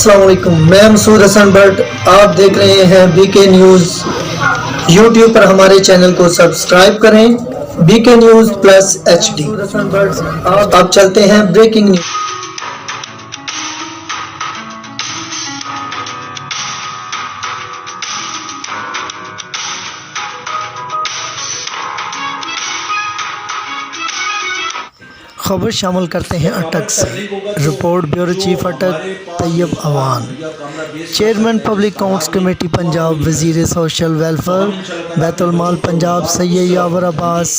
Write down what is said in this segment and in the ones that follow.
السلام علیکم، میں مسعود حسن بٹ، آپ دیکھ رہے ہیں بی کے نیوز یوٹیوب پر۔ ہمارے چینل کو سبسکرائب کریں، بی کے نیوز پلس ایچ ڈی۔ آپ چلتے ہیں بریکنگ نیوز۔ خبر شامل کرتے ہیں اٹک سے۔ Report bureau chief Attock Tayyab Awan, chairman public accounts committee Punjab, وزیر سوشل ویلفیئر بیت المال Punjab Syed Yawar Abbas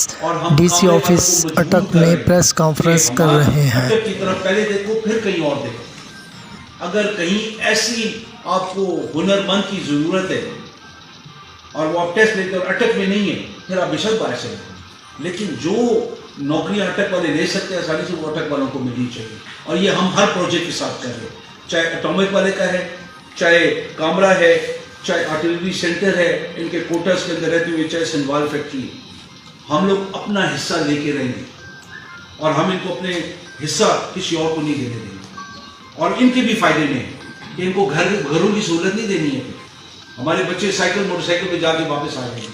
D C office Attock میں پریس کانفرنس کر رہے ہیں۔ اٹک کی طرف پہلے دیکھو پھر کہیں اور دیکھو۔ اگر کہیں ایسی آپ کو ہنرمند کی ضرورت ہے اور وہ آپ ٹیسٹ لیتے اور اٹک میں نہیں ہے، پھر آپ بے شک باہر سے لیں، لیکن جو نوکریاں اٹک والے لے سکتے ہیں آسانی سے وہ اٹک والوں کو ملنی چاہیے۔ اور یہ ہم ہر پروجیکٹ کے ساتھ کر رہے ہیں، چاہے اٹامک والے کا ہے، چاہے کامرا ہے، چاہے آرٹلری سینٹر ہے ان کے کوٹرز کے اندر رہتے ہوئے، چاہے سنوال فیکٹری ہے۔ ہم لوگ اپنا حصہ لے کے رہیں گے اور ہم ان کو اپنے حصہ کسی اور کو نہیں دینے دیں گے۔ اور ان کے بھی فائدے میں کہ ان کو گھروں کی سہولت نہیں دینی ہے۔ ہمارے بچے سائیکل موٹر سائیکل پہ جا کے واپس آ جائیں گے،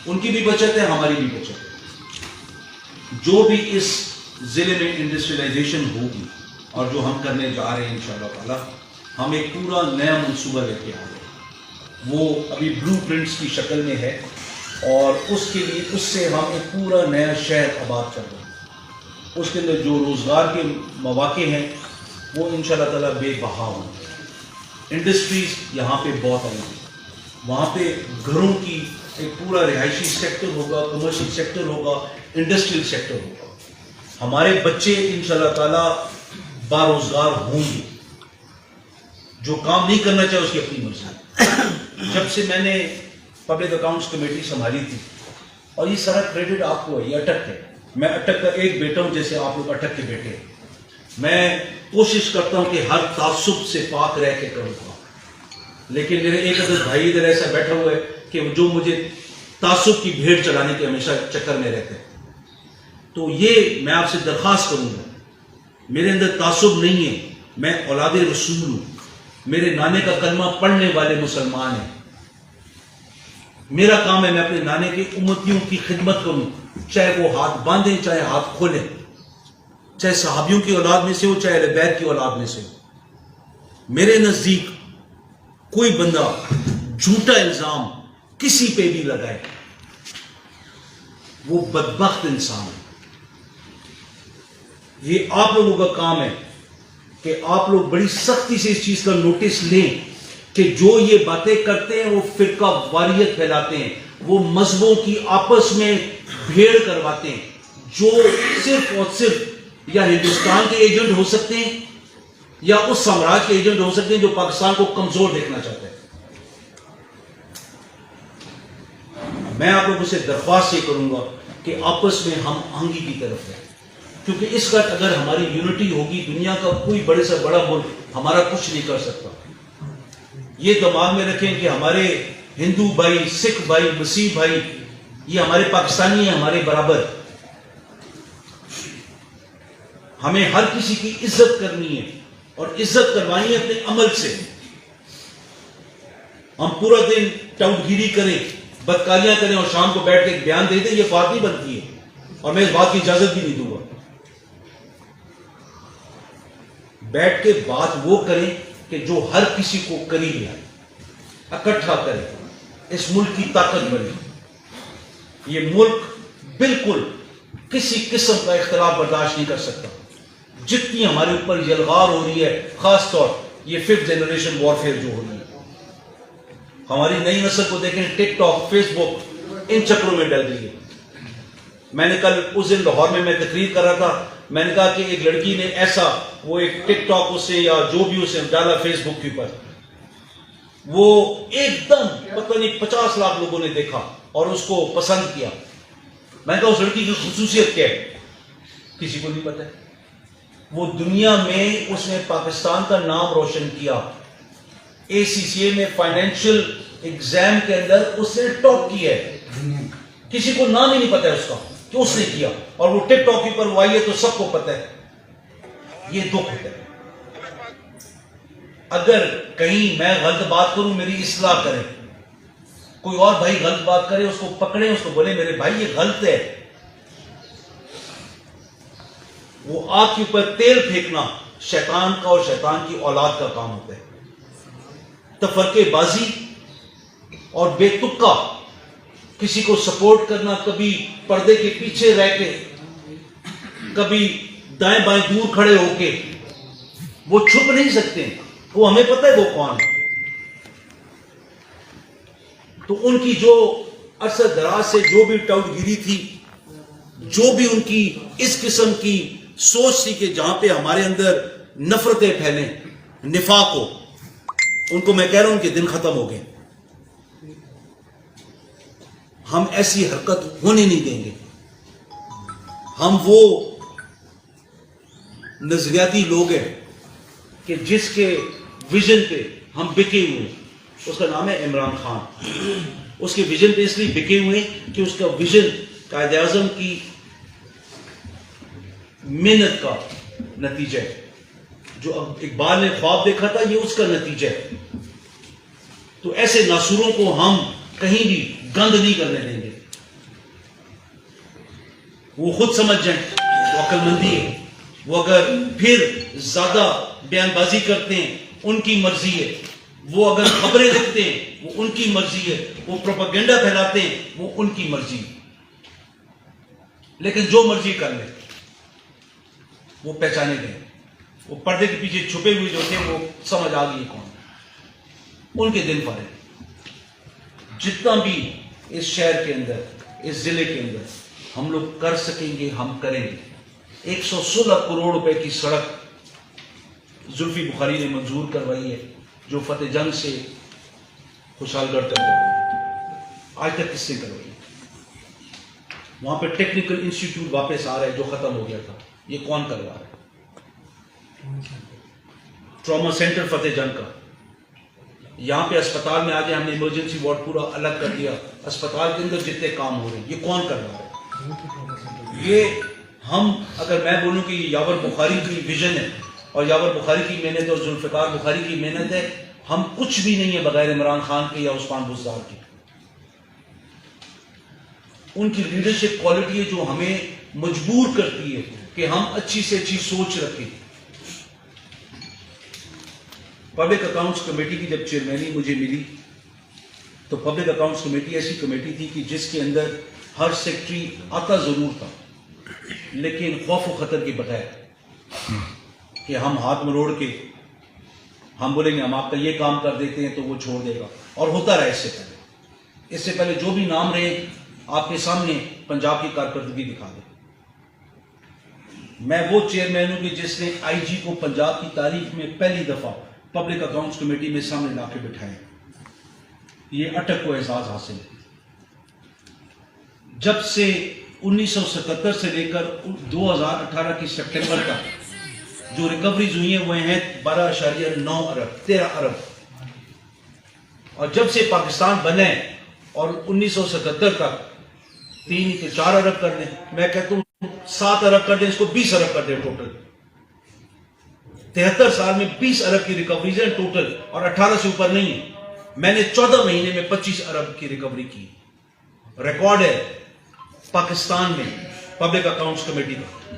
ان کی بھی بچت ہے، ہماری بھی بچت ہے۔ جو بھی اس ضلع میں انڈسٹریلائزیشن ہوگی اور جو ہم کرنے جا رہے ہیں انشاءاللہ تعالی، ہم ایک پورا نیا منصوبہ لے کے آ رہے ہیں۔ وہ ابھی بلو پرنٹس کی شکل میں ہے اور اس کے لیے اس سے ہم ایک پورا نیا شہر آباد کر رہے ہیں۔ اس کے اندر جو روزگار کے مواقع ہیں وہ انشاءاللہ تعالی بے بہا ہوں گے۔ انڈسٹریز یہاں پہ بہت آئیں گی، وہاں پہ گھروں کی ایک پورا رہائشی سیکٹر ہوگا، کمرشل سیکٹر ہوگا، انڈسٹریل سیکٹر ہوگا۔ ہمارے بچے انشاءاللہ تعالی باروزگار ہوں گے۔ جو کام نہیں کرنا چاہے اس کی اپنی مرضی۔ جب سے میں نے پبلک اکاؤنٹس کمیٹی سنبھالی تھی، اور یہ سارا کریڈٹ آپ کو ہے، یہ اٹک ہے، میں اٹک کا ایک بیٹا ہوں جیسے آپ لوگ اٹک کے بیٹے ہیں۔ میں کوشش کرتا ہوں کہ ہر تعصب سے پاک رہ کے کروں گا، لیکن میرے ایک عدد بھائی ادھر ایسا بیٹھا ہوا ہے کہ جو مجھے تعصب کی بھیڑ چلانے کے ہمیشہ چکر میں رہتے ہیں۔ تو یہ میں آپ سے درخواست کروں گا، میرے اندر تعصب نہیں ہے، میں اولاد رسول ہوں، میرے نانے کا کلمہ پڑھنے والے مسلمان ہیں۔ میرا کام ہے میں اپنے نانے کی امتیوں کی خدمت کروں، چاہے وہ ہاتھ باندھیں چاہے ہاتھ کھولیں، چاہے صحابیوں کی اولاد میں سے ہو چاہے اہل بیت کی اولاد میں سے ہو۔ میرے نزدیک کوئی بندہ جھوٹا الزام کسی پہ بھی لگائے وہ بدبخت انسان ہے۔ یہ آپ لوگوں کا کام ہے کہ آپ لوگ بڑی سختی سے اس چیز کا نوٹس لیں کہ جو یہ باتیں کرتے ہیں وہ فرقہ واریت پھیلاتے ہیں، وہ مذہبوں کی آپس میں بھیڑ کرواتے ہیں، جو صرف اور صرف یا ہندوستان کے ایجنٹ ہو سکتے ہیں یا اس سامراج کے ایجنٹ ہو سکتے ہیں جو پاکستان کو کمزور دیکھنا چاہتے ہیں۔ میں آپ لوگوں سے درخواست یہ کروں گا کہ آپس میں ہم آہنگی کی طرف ہیں، کیونکہ اس وقت اگر ہماری یونٹی ہوگی دنیا کا کوئی بڑے سے بڑا ملک ہمارا کچھ نہیں کر سکتا۔ یہ دماغ میں رکھیں کہ ہمارے ہندو بھائی، سکھ بھائی، مسیح بھائی یہ ہمارے پاکستانی ہیں، ہمارے برابر۔ ہمیں ہر کسی کی عزت کرنی ہے اور عزت کروانی ہے اپنے عمل سے۔ ہم پورا دن ٹاؤٹ گیری کریں، بدکاریاں کریں اور شام کو بیٹھ کے ایک بیان دے دیں، یہ بات نہیں بنتی ہے اور میں اس بات کی اجازت بھی نہیں دوں گا۔ بیٹھ کے بات وہ کریں کہ جو ہر کسی کو قریب لائے، اکٹھا کریں، اس ملک کی طاقت بنے۔ یہ ملک بالکل کسی قسم کا اختلاف برداشت نہیں کر سکتا۔ جتنی ہمارے اوپر یلغار ہو رہی ہے، خاص طور یہ 5th جنریشن وارفیئر جو ہو رہی ہے، ہماری نئی نسل کو دیکھیں، ٹک ٹاک، فیس بک ان چکروں میں ڈل رہی ہے۔ میں نے کل اس دن لاہور میں تقریر کر رہا تھا، میں نے کہا کہ ایک لڑکی نے ایسا وہ ایک ٹک ٹاک اسے یا جو بھی اسے ڈالا فیس بک کے اوپر، وہ ایک دم پتہ نہیں 50 لاکھ لوگوں نے دیکھا اور اس کو پسند کیا۔ میں نے کہا اس لڑکی کی خصوصیت کیا ہے؟ کسی کو نہیں پتہ ہے۔ وہ دنیا میں اس نے پاکستان کا نام روشن کیا، ACCA میں فائنینشیل ایگزام کے اندر اس نے ٹاپ کیا ہے، کسی کو نام ہی نہیں پتا ہے اس کا کہ اس نے کیا، اور وہ ٹک ٹاک پر وہ آئی ہے تو سب کو پتا ہے۔ یہ دکھ ہے۔ اگر کہیں میں غلط بات کروں میری اصلاح کریں, کوئی اور بھائی غلط بات کرے اس کو پکڑیں, اس کو بولے میرے بھائی یہ غلط ہے. وہ آگ کے اوپر تیل پھینکنا شیطان کا اور شیطان کی اولاد کا کام ہوتا ہے. تفرقے بازی اور بے تکا کسی کو سپورٹ کرنا, کبھی پردے کے پیچھے رہ کے, کبھی دائیں بائیں دور کھڑے ہو کے, وہ چھپ نہیں سکتے, وہ ہمیں پتہ ہے وہ کون ہے. تو ان کی جو عرصہ دراز سے جو بھی ٹاؤٹ گیری تھی, جو بھی ان کی اس قسم کی سوچ تھی کہ جہاں پہ ہمارے اندر نفرتیں پھیلیں, نفاق ہو, ان کو میں کہہ رہا ہوں کہ دن ختم ہو گئے. ہم ایسی حرکت ہونے نہیں دیں گے. ہم وہ نظریاتی لوگ ہیں کہ جس کے ویژن پہ ہم بکے ہوئے ہیں. اس کا نام ہے عمران خان. اس کے ویژن پہ اس لیے بکے ہوئے کہ اس کا ویژن قائد اعظم کی محنت کا نتیجہ ہے. جو اقبال نے خواب دیکھا تھا یہ اس کا نتیجہ ہے. تو ایسے ناصوروں کو ہم کہیں بھی گند نہیں کرنے دیں گے. وہ خود سمجھ جائیں, وہ عقل مندی ہے. وہ اگر پھر زیادہ بیان بازی کرتے ہیں ان کی مرضی ہے. وہ اگر خبریں لکھتے ہیں وہ ان کی مرضی ہے. وہ پروپیگنڈا پھیلاتے ہیں وہ ان کی مرضی ہے. لیکن جو مرضی کر لیں وہ پہچانے گئے. وہ پردے کے پیچھے چھپے ہوئے جو تھے وہ سمجھ آ گئی کون. ان کے دن پر ہے. جتنا بھی اس شہر کے اندر, اس ضلع کے اندر ہم لوگ کر سکیں گے ہم کریں گے. 116 کروڑ روپے کی سڑک زلفی بخاری نے منظور کروائی ہے جو فتح جنگ سے خوشحال گڑھ تک کروائی. آج تک کس نے کروائی؟ وہاں پہ ٹیکنیکل انسٹیٹیوٹ واپس آ رہا ہے جو ختم ہو گیا تھا. یہ کون کروا رہا ہے؟ ٹراما سینٹر فتح جنگ کا. یہاں پہ اسپتال میں آگے ہم نے ایمرجنسی وارڈ پورا الگ کر دیا. اسپتال کے اندر جتنے کام ہو رہے ہیں یہ کون کر رہا ہے؟ یہ ہم اگر میں بولوں کہ یاور بخاری کی ویژن ہے اور یاور بخاری کی محنت اور ذوالفقار بخاری کی محنت ہے, ہم کچھ بھی نہیں ہے بغیر عمران خان کے یا عثمان بزدار کے. ان کی لیڈرشپ کوالٹی ہے جو ہمیں مجبور کرتی ہے کہ ہم اچھی سے اچھی سوچ رکھیں. پبلک اکاؤنٹس کمیٹی کی جب چیئرمینی مجھے ملی تو پبلک اکاؤنٹس کمیٹی ایسی کمیٹی تھی کہ جس کے اندر ہر سیکٹری آتا ضرور تھا لیکن خوف و خطر کے بغیر کہ ہم ہاتھ مروڑ کے ہم بولیں گے ہم آپ کا یہ کام کر دیتے ہیں تو وہ چھوڑ دے گا. اور ہوتا رہا اس سے پہلے جو بھی نام رہے آپ کے سامنے پنجاب کی کارکردگی دکھا دیں. میں وہ چیئرمین ہوں کہ جس نے آئی جی کو پنجاب کی تاریخ میں پہلی دفعہ پبلک اکاؤنٹس کمیٹی میں سامنے لا کے بٹھائے. یہ اٹک کو اعزاز حاصل ہے. جب سے 1977 سے لے کر 2018 کی سپٹمبر تک جو ریکوریز ہوئی ہیں وہ ہیں 12.9 ارب 13 ارب. اور جب سے پاکستان بنے اور 1977 تک 3 کے 4 ارب کر دیں, میں کہتا ہوں 7 ارب کر دیں, اس کو 20 ارب کر دیں ٹوٹل. 73 سال میں 20 ارب کی ریکوریز ہیں ٹوٹل اور 18 سے اوپر نہیں ہے. میں نے 14 مہینے میں 25 ارب کی ریکوری کی. ریکارڈ ہے پاکستان میں پبلک اکاؤنٹس کمیٹی کا.